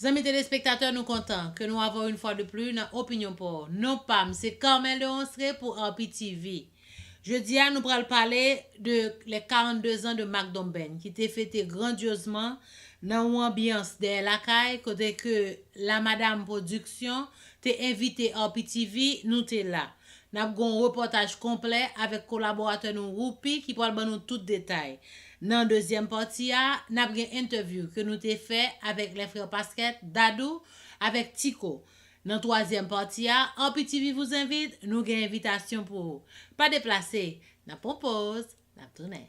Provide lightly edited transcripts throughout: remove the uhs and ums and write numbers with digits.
Amis téléspectateurs, nous contents que nous avons une fois de plus une opinion pour non pas, c'est Carmel de Onsre pour RPTV. Jeudi, nous allons parler de les 42 ans de Mac Domben qui était fêté grandiosement dans une ambiance de la caille, côté que la madame production t'est invité RPTV, nous t'es là. Nous avons un reportage complet avec collaborateur nous Roupi qui parle nous tout détail. Dans la deuxième partie, nous avons une interview que nous avons fait avec les frères Pasquet, Dadou, avec Tico. Dans la troisième partie, RPTV vous invite, nous avons une invitation pour vous. Pas déplacer, nous propose, nous tournons.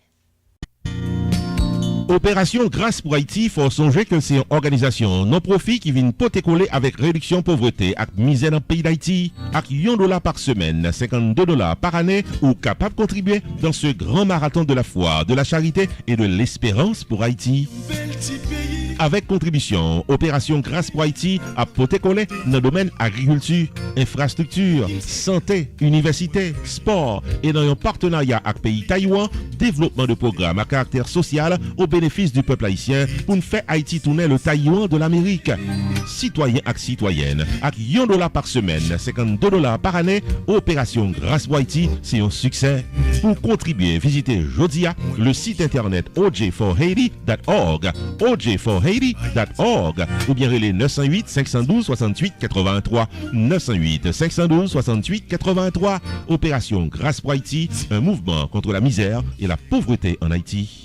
Opération Grâce pour Haïti, faut songer que c'est une organisation non-profit qui vient poter coller avec réduction pauvreté et misère dans le pays d'Haïti. Avec $1 par semaine, $52 par année, ou capable de contribuer dans ce grand marathon de la foi, de la charité et de l'espérance pour Haïti. Avec contribution, Opération Grâce pour Haïti a poter coller dans le domaine agriculture, infrastructure, santé, université, sport et dans un partenariat avec le pays Taïwan, développement de programmes à caractère social au bénéfice du peuple haïtien pour nous faire Haïti tourner le Taïwan de l'Amérique. Citoyens et citoyennes, avec $1 par semaine, $52 par année, Opération Grâce pour Haïti, c'est un succès. Pour contribuer, visitez Jodia, le site internet oj4haiti.org, oj4haiti.org, ou bien les 908 512 68 83, 908 512 68 83. Opération Grâce pour Haïti, un mouvement contre la misère et la pauvreté en Haïti.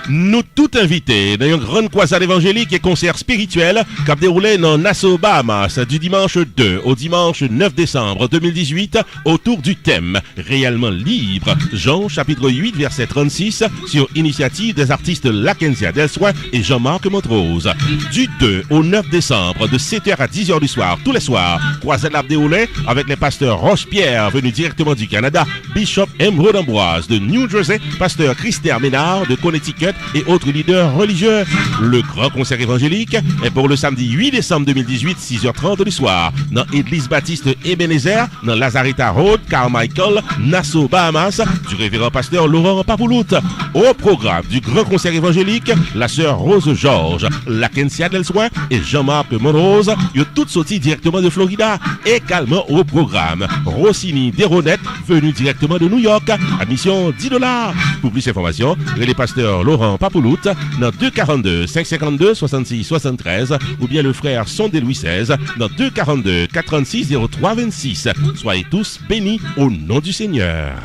Nous tout invités dans une grande croisade évangélique et concert spirituel qui a déroulé dans Nassau, Bahamas du dimanche 2 au dimanche 9 décembre 2018 autour du thème réellement libre. Jean chapitre 8 verset 36 sur initiative des artistes Lakenzia Delsoin et Jean-Marc Montrose. Du 2 au 9 décembre de 7h à 10h du soir tous les soirs, croisade a déroulé avec les pasteurs Roche-Pierre venus directement du Canada, Bishop Emerald Ambroise de New Jersey, pasteur Christophe Ménard de Connecticut et autres leaders religieux. Le grand concert évangélique est pour le samedi 8 décembre 2018, 6h30 du soir, dans Église Baptiste Ebenezer, dans Lazareta Road, Carmichael, Nassau, Bahamas, du révérend pasteur Laurent Papoulout. Au programme du grand concert évangélique, la sœur Rose Georges, Lakencia Delsoin et Jean-Marc Monrose, ils toutes sorties directement de Florida. Également au programme, Rossini Desronettes, venu directement de New York, admission $10. Pour plus d'informations, les pasteurs Laurent Papoulout dans 242 552 66 73 ou bien le frère Sondé Louis XVI dans 242 436 03 26. Soyez tous bénis au nom du Seigneur.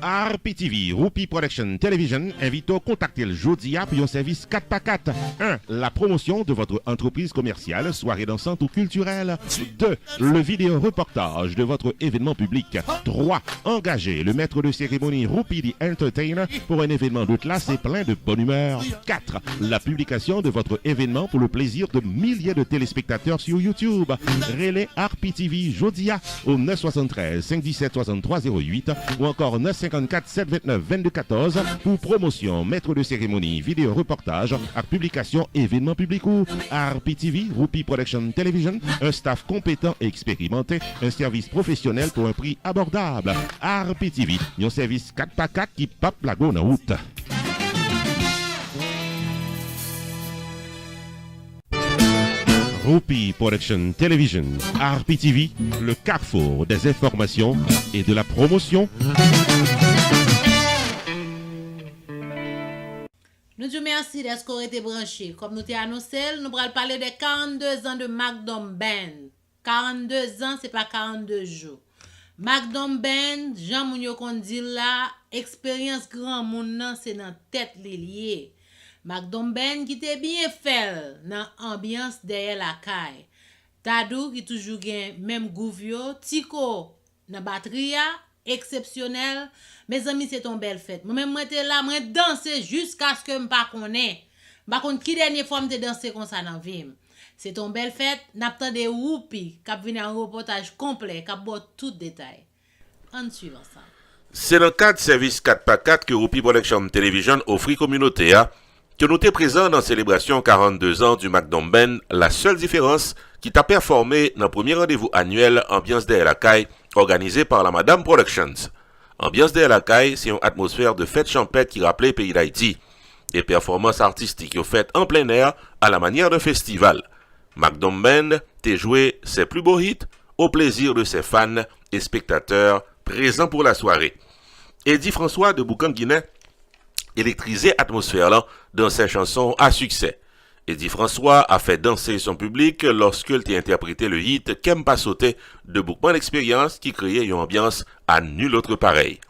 RPTV, Roupi Production Television, invite à contacter le Jodia pour un service 4x4. 1. La promotion de votre entreprise commerciale, soirée dansante ou culturelle. 2. Le vidéo reportage de votre événement public. 3. Engager le maître de cérémonie Roupi the Entertainer pour un événement de classe et plein de bonne humeur. 4. La publication de votre événement pour le plaisir de milliers de téléspectateurs sur YouTube. Relais RPTV Jodia au 973 517 63 08 ou encore 954 729 22 14 pour promotion, maître de cérémonie, vidéo reportage, à publication, événement public ou RPTV, Roupi Production Television, un staff compétent et expérimenté, un service professionnel pour un prix abordable. RPTV, un service 4x4 qui pape la go en route. Roupi Production Television, RPTV, le carrefour des informations et de la promotion. Nous vous remercions d'être qu'on été branché. Comme nous t'ai annoncé, nous allons parler des 42 ans de Mac Domben. 42 ans, c'est pas 42 jours. Mac Domben, Jean Mounio qu'on dit là, expérience grand monde c'est dans tête liée. Mac Domben qui était bien fait dans ambiance derrière la caille. Tadou qui toujours gain même gouvio, Tico dans batterie exceptionnel. Mes amis, c'est ton belle fête. Moi-même, moi, j'étais là, moi, danser jusqu'à ce que je ne connaisse pas. Par contre, qui dernière fois, je danser comme ça dans la vie? C'est ton belle fête. N'attend des Roupi qui viennent un reportage complet, qui a tout détail. On suit ensemble. C'est dans le cadre service 4x4 que Roupi Production Television offre communauté Que nous t'es présent dans la célébration 42 ans du MacDom Band, la seule différence qui t'a performé dans le premier rendez-vous annuel Ambiance de la Caille organisé par la Madame Productions. Ambiance de la Caille, c'est une atmosphère de fête champêtre qui rappelait le pays d'Haïti. Des performances artistiques faites en plein air à la manière d'un festival. MacDom Band t'a joué ses plus beaux hits au plaisir de ses fans et spectateurs présents pour la soirée. Eddie François de Boucan-Guinée électrisé atmosphère là dans ses chansons à succès. Eddie François a fait danser son public lorsqu'il a interprété le hit Qu'aime pas sauter de Bookman Experience qui créait une ambiance à nul autre pareil.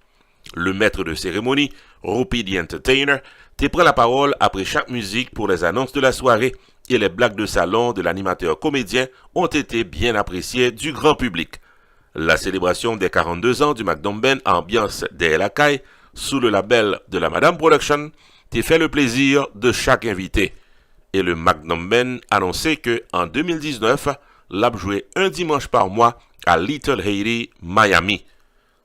Le maître de cérémonie, Rupi the Entertainer, te prend la parole après chaque musique pour les annonces de la soirée et les blagues de salon de l'animateur comédien ont été bien appréciées du grand public. La célébration des 42 ans du MacDom Band Ambiance des Lacailles sous le label de la Madame Production, t'ai fait le plaisir de chaque invité. Et le MacDom Band annonçait que en 2019, l'a joué un dimanche par mois à Little Haiti, Miami.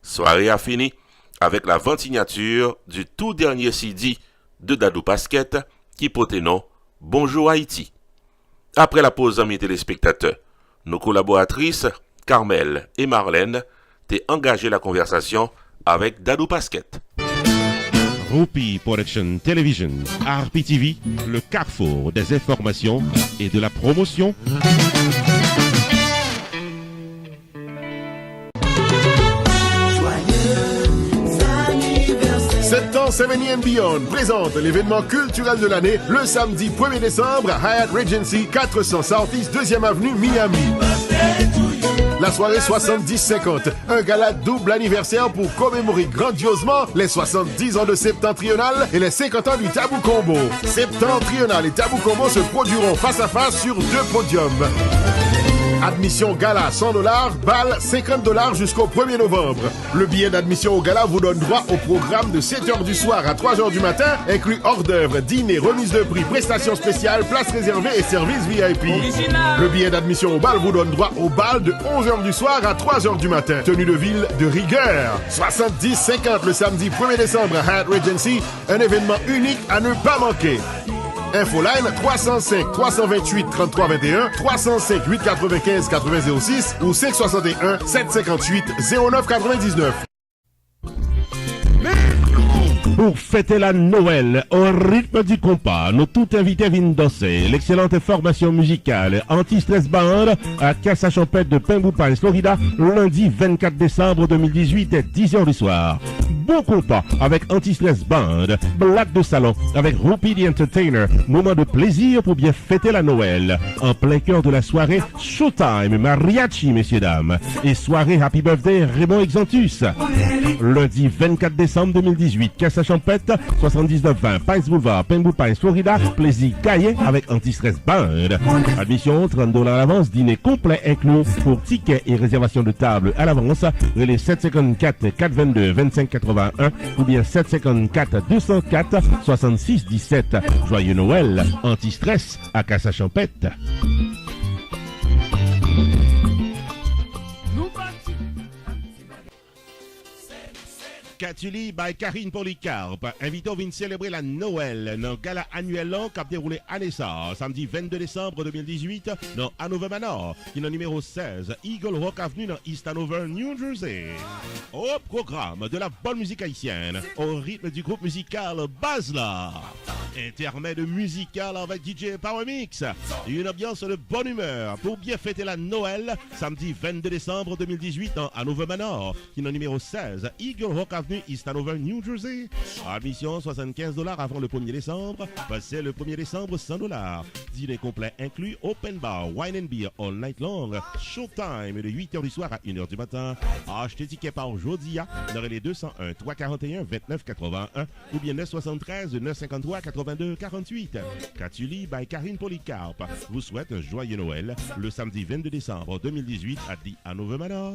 Soirée a fini avec la vente signature du tout dernier CD de Dadou Pasquette qui portait nom Bonjour Haïti. Après la pause, amis téléspectateurs, nos collaboratrices Carmel et Marlène t'ai engagé la conversation avec Dadou Pasquette. Rupi Production Television, RPTV, le carrefour des informations et de la promotion. Septembre 70 and Beyond présente l'événement culturel de l'année le samedi 1er décembre à Hyatt Regency 400 Southeast 2e Avenue, Miami. La soirée 70-50, un gala double anniversaire pour commémorer grandiosement les 70 ans de Septentrional et les 50 ans du Tabou Combo. Septentrional et Tabou Combo se produiront face à face sur 2 podiums. Admission gala $100, balle $50 jusqu'au 1er novembre. Le billet d'admission au gala vous donne droit au programme de 7h du soir à 3h du matin, inclus hors d'œuvre, dîner, remise de prix, prestations spéciales, places réservées et services VIP. Le billet d'admission au bal vous donne droit au bal de 11h du soir à 3h du matin. Tenue de ville de rigueur. 70-50 le samedi 1er décembre à Hyatt Regency, un événement unique à ne pas manquer. Infoline 305 328 33 21, 305 895 8006 ou 561 758 09 99. Pour fêter la Noël au rythme du compas, nos tout invités viennent danser l'excellente formation musicale Anti-Stress Band à Casa Champêtre de Pemboupan, Florida, lundi 24 décembre 2018 à 10h du soir. Bon compas avec Anti-Stress Band, blague de salon avec Rupi the Entertainer, moment de plaisir pour bien fêter la Noël. En plein cœur de la soirée, Showtime, Mariachi, messieurs dames, et soirée Happy Birthday Raymond Exantus. Lundi 24 décembre 2018, Casa Champêtre, 7920 Pines Boulevard, Pemboupan, Florida, plaisir gaillé avec Anti-Stress Band. Admission $30 à l'avance, dîner complet inclus pour tickets et réservation de table à l'avance, les 754 422 25 81 ou bien 754 204 66 17. Joyeux Noël, Anti-Stress à Casa Champêtre. Catuli by Karine Polycarpe. Invitons à célébrer la Noël dans le gala annuel qui a déroulé à Nessa, samedi 22 décembre 2018 dans Hanover Manor, qui est le numéro 16, Eagle Rock Avenue dans East Hanover, New Jersey. Au programme de la bonne musique haïtienne, au rythme du groupe musical Bazla. Intermède musical avec DJ Power Mix. Une ambiance de bonne humeur pour bien fêter la Noël, samedi 22 décembre 2018 dans Hanover Manor, qui est le numéro 16, Eagle Rock Avenue, East Hanover, New Jersey. Admission $75 avant le 1er décembre. Passez le 1er décembre $100. Dîner complet inclus, open bar, wine and beer all night long. Showtime de 8h du soir à 1h du matin. Achetez ticket par Jodia dans les 201 341 29 81 ou bien 973 953 82 48. Catuli by Karine Polycarpe vous souhaite un joyeux Noël le samedi 22 décembre 2018 à The Hanover Manor.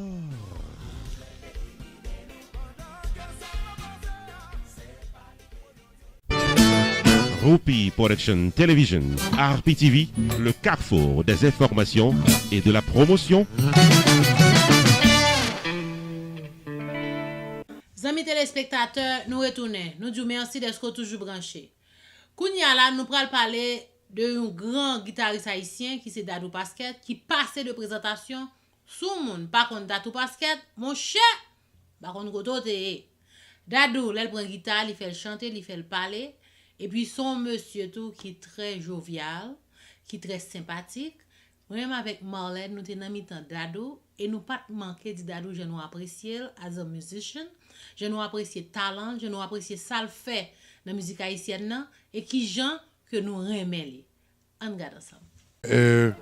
Rupi Production Television, RPTV, le carrefour des informations et de la promotion. Amis téléspectateurs, nous retournons. Nous disons merci d'être toujours branchés. Kounya là, nous pral parler de un grand guitariste haïtien qui c'est Dadou Pasquet, qui passait de présentation sous moun. Par contre, Dadou Pasquet, mon cher, par contre, côté Dadou, là, il prend guitare, il fait le chanter, il fait le parler. Et puis, son monsieur tout qui est très jovial, qui est très sympathique. Même avec Marlène, nous sommes dans mi-temps Dadou. Et nous pas manquer de Dadou, je nous apprécier as a musician. Je nous apprécier talent, je nous apprécier ça le fait dans la musique haïtienne. Et qui gens que nous remet. On regarde ensemble.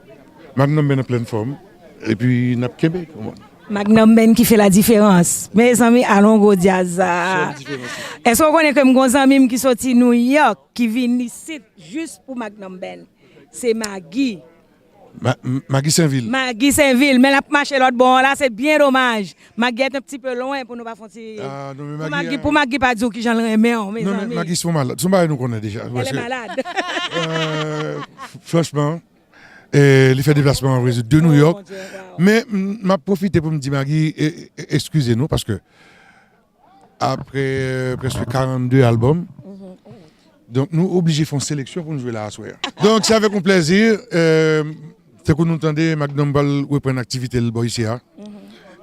Magnum Ben en pleine forme. Et puis, n'a pas Magnum Ben qui fait la différence. Mes amis, allons go jazz. Est-ce qu'on connaît comme mes amis qui sorti New York, qui viennent ici juste pour Magnum Ben? C'est Maggie. Maggie Saint-Ville. Maggie Saint-Ville. Mais la marche l'autre bon là, c'est bien dommage. Maggie est un petit peu loin pour nous pas faire. Pour Maggie pas dire qui j'en remets. Non, mais Maggie sont malades. Son mari nous connaît déjà. Elle est malade. Franchement, il fait déplacement en réseau de New York. Mais m'a profité pour me dire Maggie, excusez-nous parce que après presque 42 albums, donc nous obligés de faire une sélection pour nous jouer là à soir. Donc c'est avec un plaisir. C'est que nous entendons Magnum Ball reprendre l'activité le boy ici,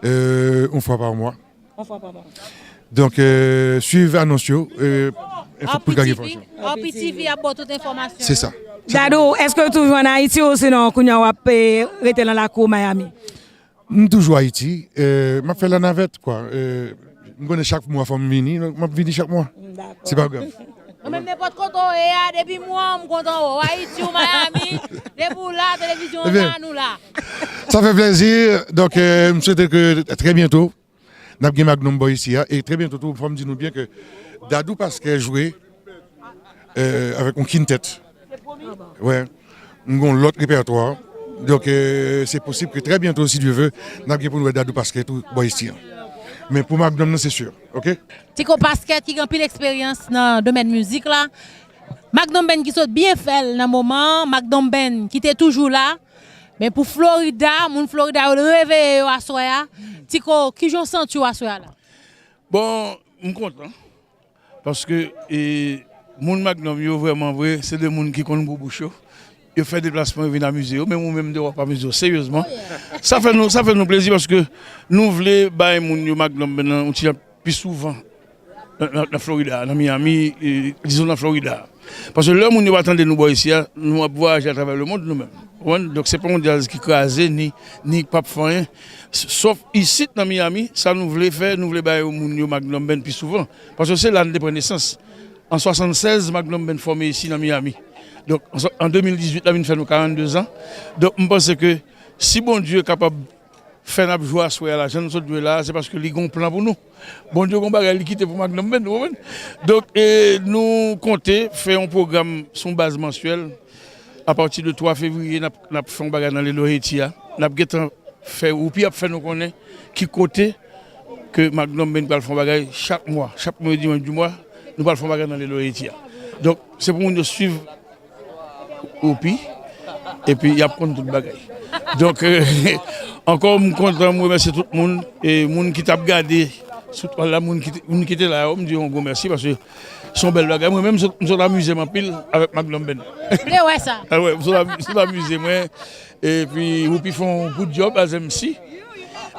une fois par mois. Donc suivez annonce pour gagner information. RPTV a toute information. C'est ça. Dadou, est-ce que tu toujours en Haïti ou sinon qu'on a rester dans la cour Miami? Toujours Haïti. Je fais la navette quoi. Je connais chaque mois faut venir, je viens chaque mois. C'est pas grave. Même n'importe quoi depuis moi, je suis content Haïti ou Miami, depuis la télévision là nous là. Ça fait plaisir. Donc je souhaite que très bientôt nous avons Magnum Boy ici et très bientôt tout me dire nous bien que Dadou parce qu'elle jouait avec un quintet. Ouais. Nous avons l'autre répertoire. Donc c'est possible que très bientôt si Dieu veut, nous avons pour nous Dadou parce qu'elle tout boy ici. Mais pour Magnum, c'est sûr, ok? Tico Pasquet qui a pile expérience dans le domaine musique là. Magnum Ben qui saute bien fait dans le moment, Magnum Ben qui était toujours là. Mais pour Florida, mon Florida le réveiller à soya. Tico, qui j'en sens tu à soya là? Bon, je suis content parce que mon Magnum yo vraiment vrai, c'est des gens qui connaissent beaucoup. Ils font des déplacements, ils viennent amuser, mais moi-même, je ne vais pas amuser, sérieusement. Ça fait nous plaisir parce que nous voulons bailler mon Magnum maintenant, on tire plus souvent dans Florida, dans Miami, disons dans Florida. Parce que là, nous va attendre nous ici, nous voyager à travers le monde nous-mêmes. Donc, ce n'est pas un jazz qui crase, ni pas rien. Sauf ici, dans Miami, ça nous voulons faire, nous voulons bailler mon Magnum Ben plus souvent. Parce que c'est l'année de naissance. En 1976, Magnum Ben formé ici dans Miami. Donc en 2018, là, nous faisons 42 ans. Donc je pense que si bon Dieu est capable de faire notre joie à soi, là, c'est parce que il a un plan pour nous. Bon Dieu, il quitte pour Magnum Ben. Donc nous comptons faire un programme sur base mensuelle. À partir du 3 février, nous avons fait un bagage dans les Loretia. Nous avons fait ou puis nous connaître qui côté que Magnum Ben va faire un bagage chaque mois, chaque dimanche du mois, nous allons faire un bagage dans les Loretia. Donc c'est pour nous suivre au pi et puis il y a compte tout bagaille. Donc encore je suis content, je remercie tout le monde et les gens qui t'a regardé, les gens qui étaient là, je me dis merci parce que sont belles bagailles. Moi-même je me suis amusé pile avec Magnum Ben. Ouais ça. Ah ouais, je me suis amusé moi et puis ils font un good job à MC.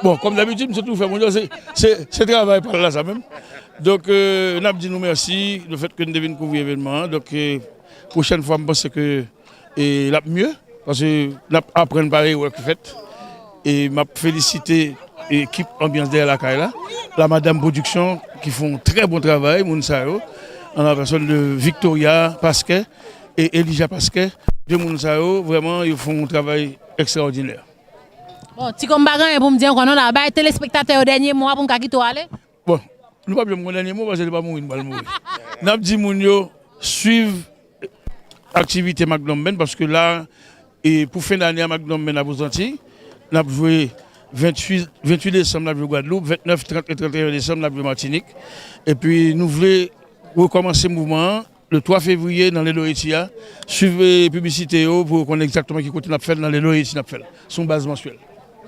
Bon, comme d'habitude, je tout fait mon job, c'est travail par là ça même. Donc on a dit nous merci le fait que nous devions couvrir l'événement. Donc prochaine fois je pense que et là mieux parce que là apprendre pareil work fait et m'a félicité l'équipe ambiance derrière la caille là la madame production qui font très bon travail moun sa yo en la personne de Victoria Pasquet et Elijah Pasquet deux moun sa yo vraiment ils font un travail extraordinaire. Bon ti comme bagan pour me dire qu'on a ba téléspectateurs au dernier mois pour quitter aller. Bon nous pas bien mon dernier mot parce que pas mourir pas mourir. N'a dit moun yo suivre activité Magnum Ben parce que là et pour fin d'année à Magnum Ben à Bousanti, on a joué 28 décembre à Guadeloupe, 29, 30 et 31 décembre à Martinique et puis nous voulons recommencer le mouvement le 3 février dans les Loretia, suivez les publicités pour connaître exactement qui continue à faire dans les Loretia son base mensuelle.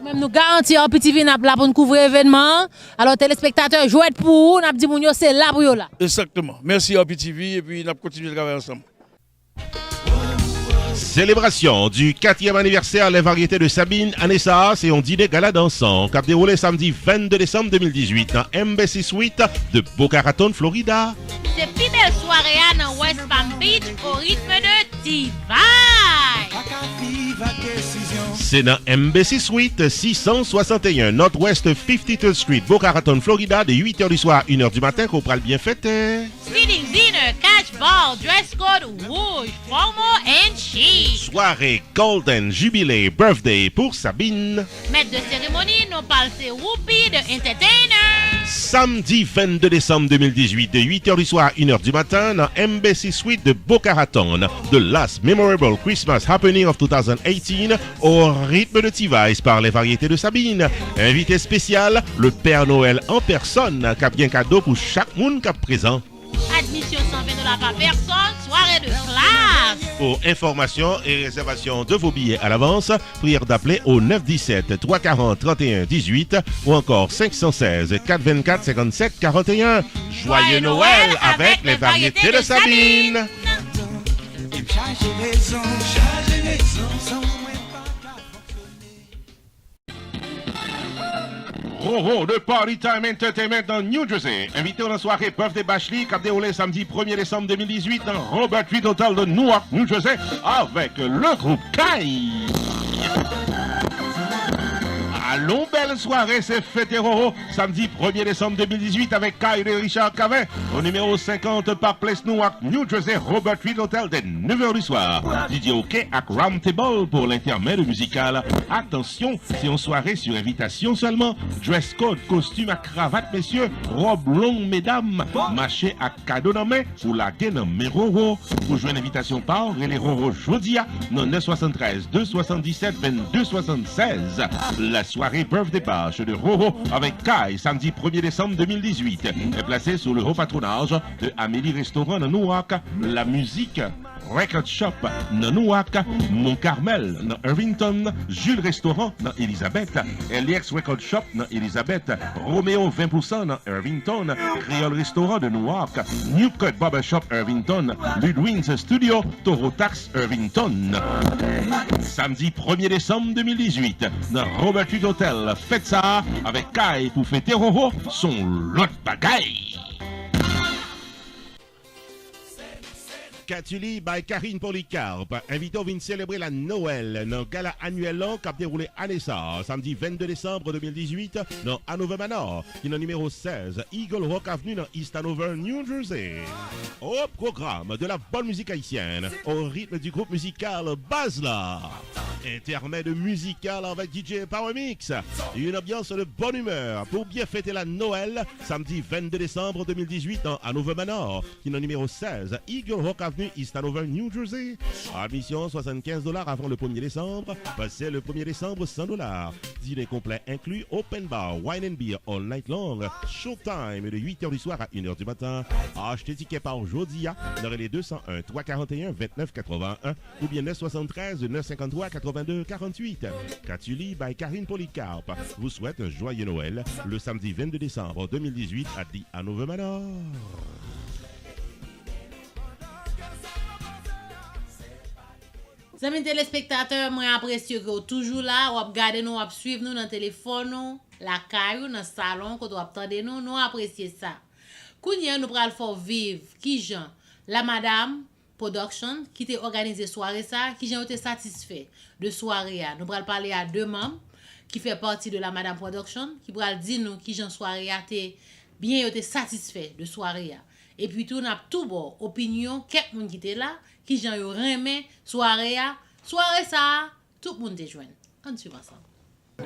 Même nous garantir en petit vin là pour nous couvrir l'événement. Alors téléspectateurs jouez pour nous, n'a dit c'est là pour yo là. Exactement. Merci à PTV et puis nous continuons de travailler ensemble. Célébration du 4e anniversaire Les Variétés de Sabine Anessa, c'est un dîner gala dansant qui a déroulé samedi 22 décembre 2018 dans Embassy Suite de Boca Raton, Florida. C'est plus belle soirée dans West Palm Beach au rythme de T-Vibe. C'est dans Embassy Suite 661 Northwest 53rd Street, Boca Raton, Florida, de 8h du soir à 1h du matin qu'on pourra bien fêter. Speeding dinner, catch ball, dress code rouge, promo and chic. Soirée Golden Jubilee Birthday pour Sabine. Maître de cérémonie, nous parlons c'est Whoopi de Entertainer. Samedi 22 décembre 2018, de 8h du soir à 1h du matin, dans Embassy Suite de Boca Raton, The Last Memorable Christmas Happening of 2018, au rythme de T-Vice par Les Variétés de Sabine. Invité spécial, le Père Noël en personne, qui a bien cadeau pour chaque monde qui est présent. Admission $120 par personne, soirée de classe. Pour information et réservation de vos billets à l'avance, prière d'appeler au 917 340 31 18 ou encore 516 424 57 41. Joyeux Noël avec Les Variétés de Sabine. Roro de Party Time Entertainment dans New Jersey. Invité à la soirée Birthday Bashley qui a déroulé samedi 1er décembre 2018 dans Robert Reed Hotel de Newark, New Jersey avec le groupe Kai. Allons, belle soirée, c'est fêté Roro, samedi 1er décembre 2018 avec Kai de Richard Cavin au numéro 50 par Place Newark, New Jersey, Robert Reed Hotel dès 9h du soir. DJ OK à Round Table pour l'intermède musical. Attention, c'est une soirée sur invitation seulement. Dress code, costume à cravate, messieurs, robe longue, mesdames, marché à cadeau dans main pour la gaine en mes Roro. Pour jouer une invitation par les Roro Jodia, non 973 277 22 76. La soirée Birthday Bash de Roro avec Kai, samedi 1er décembre 2018, est placée sous le haut patronage de Amélie Restaurant dans Newark, la musique Record Shop dans Newark, Mont Carmel dans Irvington, Jules Restaurant dans Elizabeth, LX Record Shop dans Elizabeth, Roméo 20% dans Irvington, Creole Restaurant de Newark, New Cut Barber Shop Irvington, Ludwig's Studio, Toro Tax Irvington. Samedi 1er décembre 2018, dans Robert Reed Hotel, faites ça avec Kai pour fêter Roro, son lot bagaille. Catuli by Karine Polycarpe, invité à célébrer la Noël dans le gala annuel qui a déroulé à Nessa, samedi 22 décembre 2018 dans Hanover Manor, qui est le numéro 16, Eagle Rock Avenue dans East Hanover, New Jersey. Au programme de la bonne musique haïtienne, au rythme du groupe musical Bazla. Intermède musical avec DJ Power Mix. Une ambiance de bonne humeur pour bien fêter la Noël, samedi 22 décembre 2018 dans Hanover Manor, qui est le numéro 16, Eagle Rock Avenue, East Hanover, New Jersey. Admission $75 avant le 1er décembre. Passez le 1er décembre $100. Dîner complet inclus, open bar, wine and beer all night long. Showtime de 8h du soir à 1h du matin. Achetez ticket par aujourd'hui dans les 201 341 29 81 ou bien 973 953 82 48. Catuli by Karine Polycarpe vous souhaite un joyeux Noël le samedi 22 décembre 2018 à The Hanover Manor. Amis téléspectateurs, moi apprécie que vous toujours là, ou regardez nous, ou suivre nous dans le téléphone, nous, la caillou, dans le salon, que vous attendez nous, nous appréciez ça. Kounya nous pral faire vivre qui Jean, la madame production qui t'a organisé soirée ça, qui Jean était satisfait de soirée à. Nous pral parler à deux membres qui fait partie de la madame production qui pral dire nous qui Jean soirée a t'es bien était satisfait de soirée à. Et puis tout n'a tout bon opinion quelqu'un monde qui était là qui Jean yo remet soirée ça tout le monde te joindre. On suit ensemble.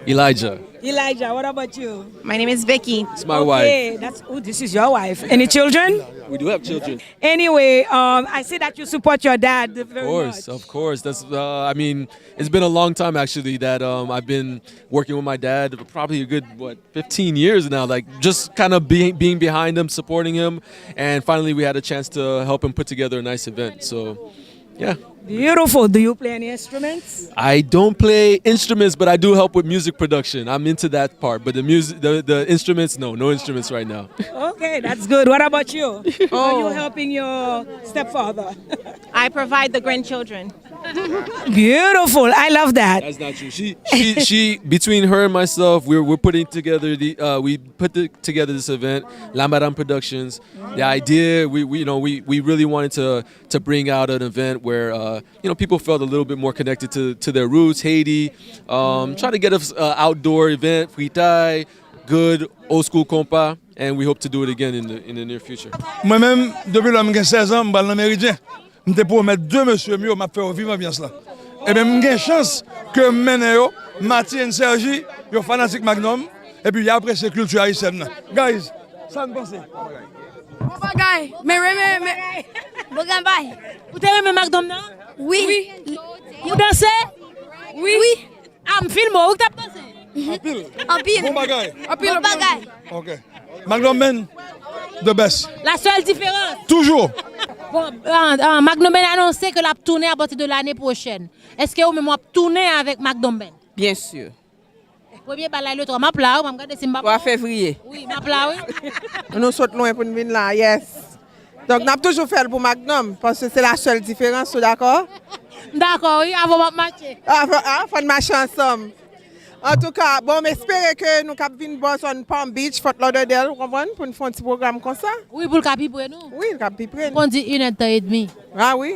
Elijah. Elijah, what about you? My name is Vicky. It's my wife. This is your wife. Any children? We do have children. Anyway, I see that you support your dad very much. Of course. That's. I mean, it's been a long time actually that I've been working with my dad. Probably a good 15 years now. Like just kind of being behind him, supporting him, and finally we had a chance to help him put together a nice event. So, yeah. Beautiful. Do you play any instruments? I don't play instruments, but I do help with music production. I'm into that part, but the instruments, no instruments right now. Okay, that's good. What about you? Are you helping your stepfather? I provide the grandchildren. Beautiful. I love that. That's not true. She between her and myself, we're putting together together this event, La Madame Productions. The idea we really wanted to bring out an event where people felt a little bit more connected to their roots, Haiti. Try to get an outdoor event, fritai, good old school compas, and we hope to do it again in the near future. Moi-même, depuis l'homme j'ai 16 ans, je suis dans Méridien. Je pour mettre deux monsieur mieux, m'a fait vivre bien cela. Et bien, j'ai chance que Menéo, Mathieu et Sergi, yo fanatique Magnum, et puis après c'est culture haïtienne. Guys, ça me pense. Bon bagay, mais bon bagay. Vous t'aimez Magnum non? Oui. Vous dansez? Oui. Ah, me filme, vous t'as dansé? En pile. Bon bagay. En pile. Bon bagay. OK. Magnum Ben, the best. La seule différence. Toujours. Bon, Magnum Ben a annoncé que la tournée à partir de l'année prochaine. Est-ce que vous même tourner avec Magnum Ben? Bien sûr. Premier balai le 3 m'a plat, on regarder si m'a 3 février. Oui, m'a plat oui. Nous sommes loin pour venir là, yes. Donc, nous avons toujours fait pour Magnum, parce que c'est la seule différence, d'accord? D'accord, oui, avant de marcher. Faut marcher ensemble. En tout cas, bon, j'espère que nous avons venir sur Palm Beach, Fort Lauderdale, vous comprenez, pour nous faire un petit programme comme ça. Oui, pour le capi pour nous. Oui, le capi pour nous. On dit 1h30. Ah oui.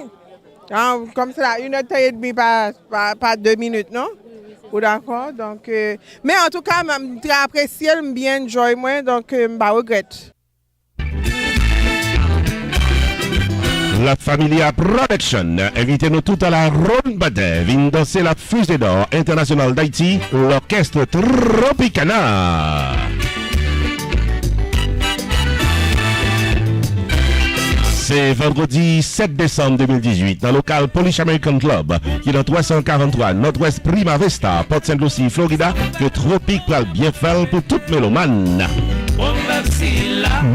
Comme ça, 1h30 pas 2 minutes, non? Oui. D'accord, donc... mais en tout cas, je très apprécié, je bien enjoy moi, donc je ne regrette. La Familia Production invitez-nous tout à la Ronde Badet, vient danser la fusée d'or internationale d'Haïti, l'orchestre Tropicana. C'est vendredi 7 décembre 2018 dans le local Polish American Club qui est dans 343 Nord-Ouest Prima Vista, Port-Saint-Lucie, Florida, que Tropique va bien faire pour toute mélomane.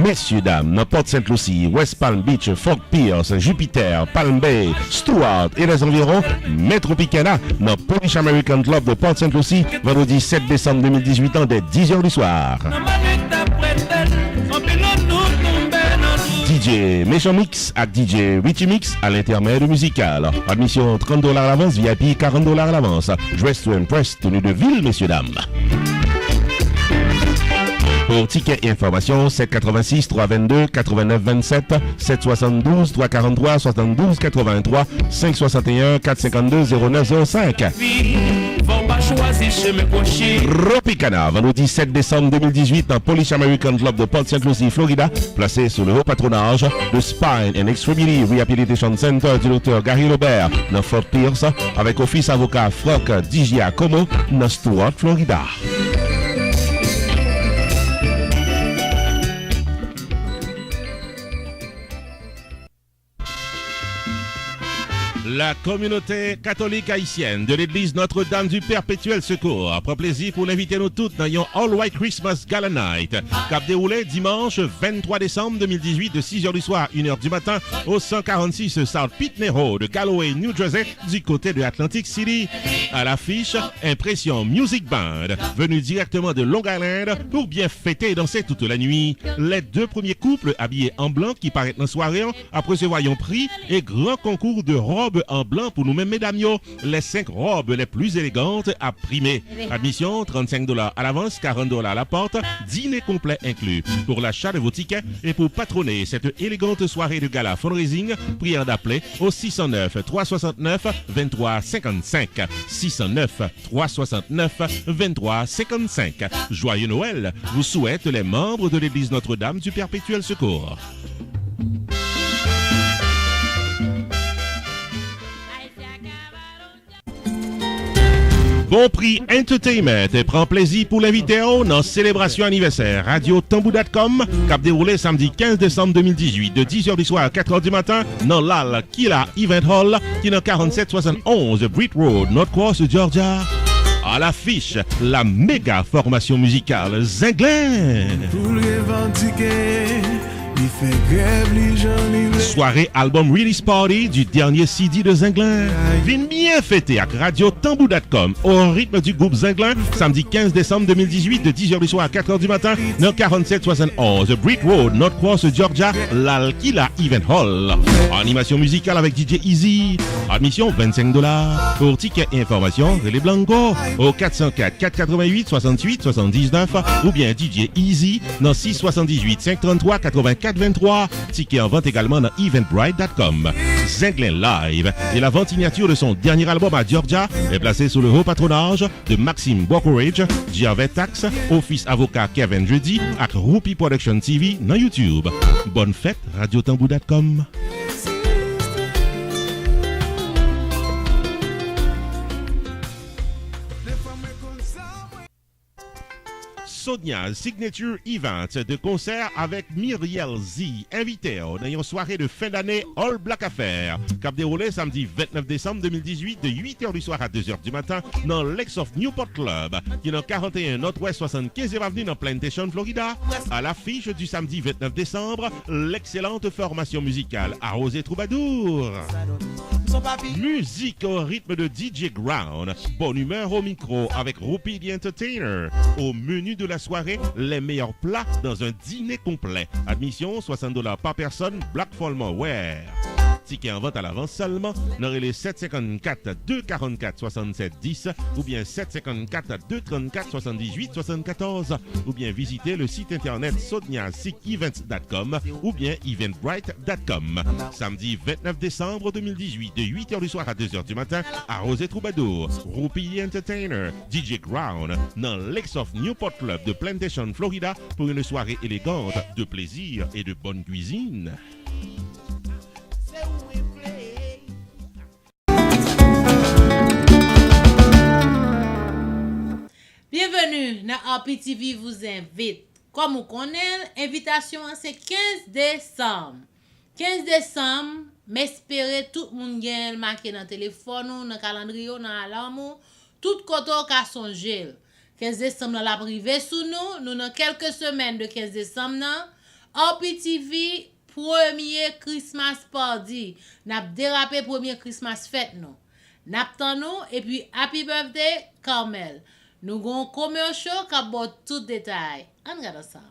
Messieurs, dames, dans Port-Saint-Lucie, West Palm Beach, Fort Pierce, Jupiter, Palm Bay, Stewart et les environs, Metropicana dans Polish American Club de Port-Saint-Lucie, vendredi 7 décembre 2018 dès 10h du soir. DJ Méchant Mix à DJ Richie Mix à l'intermède musical. Admission $30 à l'avance, VIP $40 à l'avance. Dress to impress, tenue de ville, messieurs, dames. Pour tickets et informations, 786 322 89 27, 772 343 72 83, 561 452 0905. Tropicana, vendredi 7 décembre 2018 dans Polish American Club de Port-Saint-Lucie, Florida, placé sous le haut patronage de Spine and Extremity Rehabilitation Center du Dr. Gary Robert dans Fort Pierce, avec office avocat Froc Digia Como dans Stewart, Florida. La communauté catholique haïtienne de l'église Notre-Dame du Perpétuel Secours prend plaisir pour l'inviter nous toutes dans un All White Christmas Gala Night cap déroulé dimanche 23 décembre 2018 de 6h du soir à 1h du matin au 146 South Pitney Road de Calloway, New Jersey du côté de Atlantic City. À l'affiche, Impression Music Band venu directement de Long Island pour bien fêter et danser toute la nuit. Les deux premiers couples habillés en blanc qui paraissent dans la soirée après ce voyons prix et grand concours de robes en blanc pour nous-mêmes, mesdames, les 5 robes les plus élégantes à primer. Admission $35 à l'avance, $40 à la porte, dîner complet inclus. Pour l'achat de vos tickets et pour patronner cette élégante soirée de gala fundraising, prière d'appeler au 609 369 23 55. 609 369 23 55. Joyeux Noël, vous souhaitent les membres de l'église Notre-Dame du Perpétuel Secours. Bon Prix Entertainment et prend plaisir pour l'inviter dans célébration anniversaire Radio Tambou.com cap déroulé samedi 15 décembre 2018 de 10h du soir à 4h du matin dans l'Al Kila Event Hall qui est dans 4771 Britt Road, North Coast, Georgia. À l'affiche, la méga formation musicale Zinglin. Pour revendiquer Soirée album release party du dernier CD de Zinglin. Vin bien fêté avec Radio Tambou.com au rythme du groupe Zinglin samedi 15 décembre 2018 de 10h du soir à 4h du matin dans 4771 Brick Road, North Cross, Georgia, l'Alkila Event Hall. Animation musicale avec DJ Easy. Admission $25. Pour tickets et informations, les Blanco au 404 488 68 79 ou bien DJ Easy dans 678 533 84 23. Tickets en vente également dans eventbrite.com. Zinglin Live et la vente signature de son dernier album à Georgia est placée sous le haut patronage de Maxime Bocourage, Giavetax, Office Avocat Kevin Jeudi et Rupi Production TV dans YouTube. Bonne fête, radiotambou.com. Sonia Signature Event de concert avec Myriel Z, invité dans une soirée de fin d'année All Black Affair, cap déroulé samedi 29 décembre 2018 de 8h du soir à 2h du matin dans l'Ex of Newport Club, qui est dans 41 Northwest 75e Avenue dans Plantation, Florida. À l'affiche du samedi 29 décembre, l'excellente formation musicale Arrosé Troubadour. Musique au rythme de DJ Ground, bonne humeur au micro avec Rupi the Entertainer. Au menu de la soirée, les meilleurs plats dans un dîner complet. Admission $60 par personne, Black Folmer Wear. Tickets en vente à l'avance seulement dans les 754 244 67 10 ou bien 754 234 78 74 ou bien visiter le site internet soniasicevents.com ou bien eventbrite.com. Samedi 29 décembre 2018 de 8h du soir à 2h du matin à Rosé Troubadour, Rupi Entertainer, DJ Ground dans l'Ex of Newport Club de Plantation, Florida pour une soirée élégante de plaisir et de bonne cuisine. Bienvenue dans RPTV vous invite. Comme vous connaissez, invitation c'est 15 décembre. 15 décembre, m'espérer tout le monde gagne marqué dans le téléphone, dans le calendrier, dans l'alarme, tout côté qu'a songé. 15 décembre la privé sous nous dans quelques semaines de 15 décembre RPTV premier Christmas party. N'a dérapé premier Christmas fête nous. N'attend nous et puis happy birthday Carmel. Nous avons commercial qui a tout détail. On regarde ça.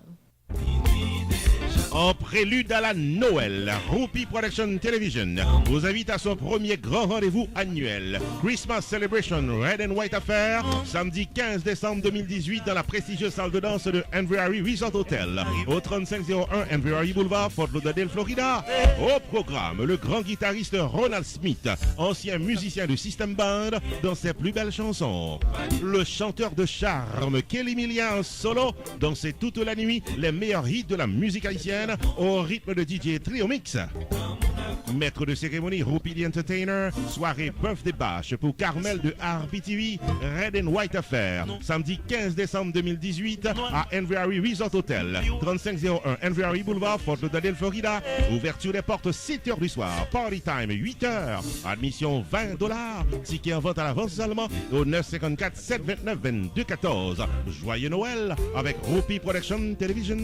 En prélude à la Noël, Rupi Production Television vous invite à son premier grand rendez-vous annuel, Christmas Celebration Red and White Affair, samedi 15 décembre 2018 dans la prestigieuse salle de danse de Envery Resort Hotel, au 3501 Envery Boulevard, Fort Lauderdale, Florida. Au programme, le grand guitariste Ronald Smith, ancien musicien de System Band, dans ses plus belles chansons. Le chanteur de charme Kelly Millian solo, dansait toute la nuit les meilleurs hits de la musique haïtienne au rythme de DJ Trio Mix. Maître de cérémonie Rupi the Entertainer, soirée birthday bash pour Carmel de RPTV, Red and White Affair, samedi 15 décembre 2018 à Envery Resort Hotel, 3501 Envery Boulevard, Fort Lauderdale, Florida. Ouverture des portes 7h du soir, party time 8h, admission $20. Ticket en vente à l'avance seulement au 954 729 22 14. Joyeux Noël avec Rupi Production Television.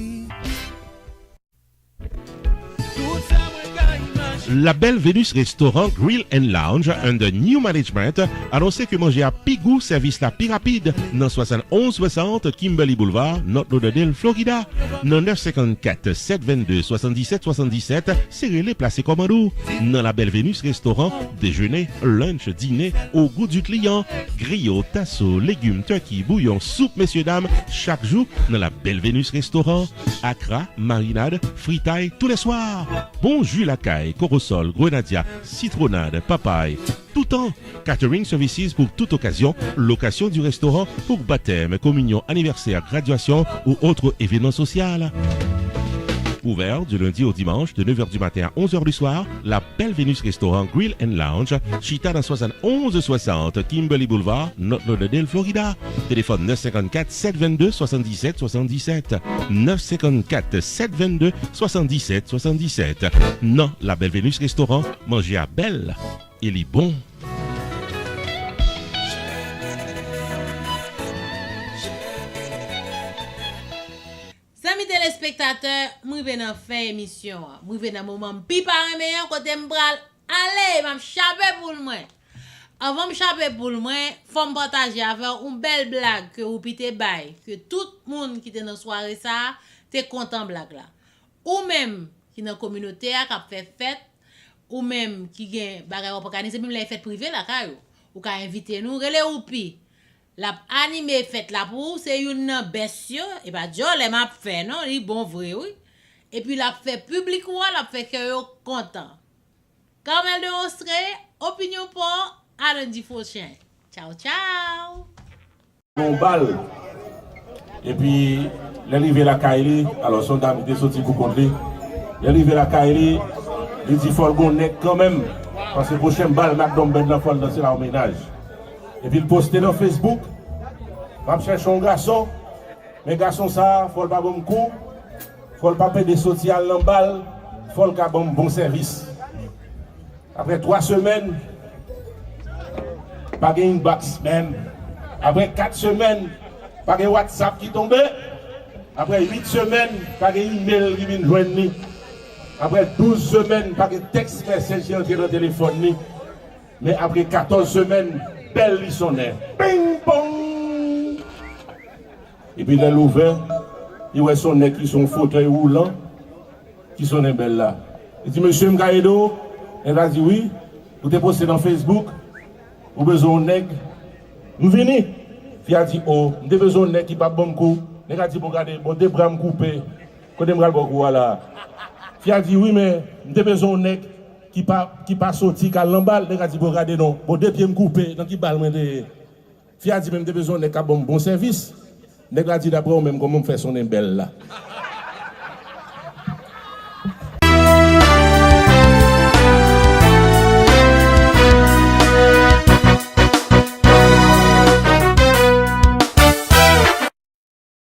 La Belle Vénus Restaurant Grill and Lounge under new management annoncé que manger à Pigou service la plus rapide dans 7160 Kimberly Boulevard, North Lauderdale, Florida. Dans 954 722 77 77, c'est placé commando. Dans la Belle Vénus Restaurant, déjeuner, lunch, dîner au goût du client. Griot, tasso, légumes, turkey, bouillon, soupe, messieurs, dames, chaque jour dans la Belle Vénus Restaurant. Accra, marinade, fritaille tous les soirs. Bon jus la caille, corosol, grenadia, citronnade, papaye. Tout temps. Catering services pour toute occasion. Location du restaurant pour baptême, communion, anniversaire, graduation ou autre événement social. Ouvert du lundi au dimanche de 9h du matin à 11h du soir, la Belle Vénus Restaurant Grill and Lounge, Chita dans 7160 Kimberly Boulevard, North Lauderdale, Florida. Téléphone 954 722 77 77. 954 722 77 77. Non, la Belle Vénus Restaurant, manger à Belle, il est bon. Amis téléspectateurs, moi vais dans fin émission. Moi vais dans moment pi par meilleur côté m'bral. Allez, m'a chapé pour moi. Avant me chaper pour moi, faut me partager avec une belle blague que vous pite bail que tout le monde qui était dans soirée ça, t'es content blague là. Ou même qui dans communauté qui a fait fête ou même qui gagne bagarre organiser même les fêtes privées là caillou. Ou ka inviter nous relé ou pi. La animé fête là pour c'est une bestie et pas Dieu les m'a fait non, il bon vrai oui. Et puis la fait public ou la fait que yo content. Carmel de Ostré, opinion pour à lundi prochain. Ciao ciao. On balle. Et puis l'arrivée la Kaili, alors son dame était sorti pour contre lui. L'arrivée la Kaili, il dit faut le nec quand même parce que prochaine balle McDom Ben la faut danser la ménage. Et puis il postait dans Facebook, va chercher un garçon, mais garçon ça, faut pas bon coup, faut pas payer des social dans balle, faut le bon service. Après 3 semaines, pas de inbox même. Après 4 semaines, pas de WhatsApp qui tombe. Après 8 semaines, pas de email qui vient joindre. Après 12 semaines, pas de texte message qui entre dans le téléphone. Mais après 14 semaines, belle lissonnette. Ping pong! Et puis, il a ouvert, il voit son nez qui sont fauteuil roulant, qui sont belles là. Il dit, monsieur Mkaedo, elle a dit oui, vous êtes posté dans Facebook, vous avez besoin de nègre. Nous venons. Il a dit, oh, vous avez besoin de nègre qui pas bon coup. Il a dit, bon, regardez, bon, des bras me coupés. Quand des bras me coupés, voilà. Il a dit, oui, mais vous avez besoin de nègre qui pas sorti qu'à l'embal. Il a dit, bon, regardez, non, bon, des pieds me coupés, donc il balle me de. Il a dit, même, vous avez besoin de nègre qui a bon service. Il a dit, d'abord, même, comment me fait son belle là.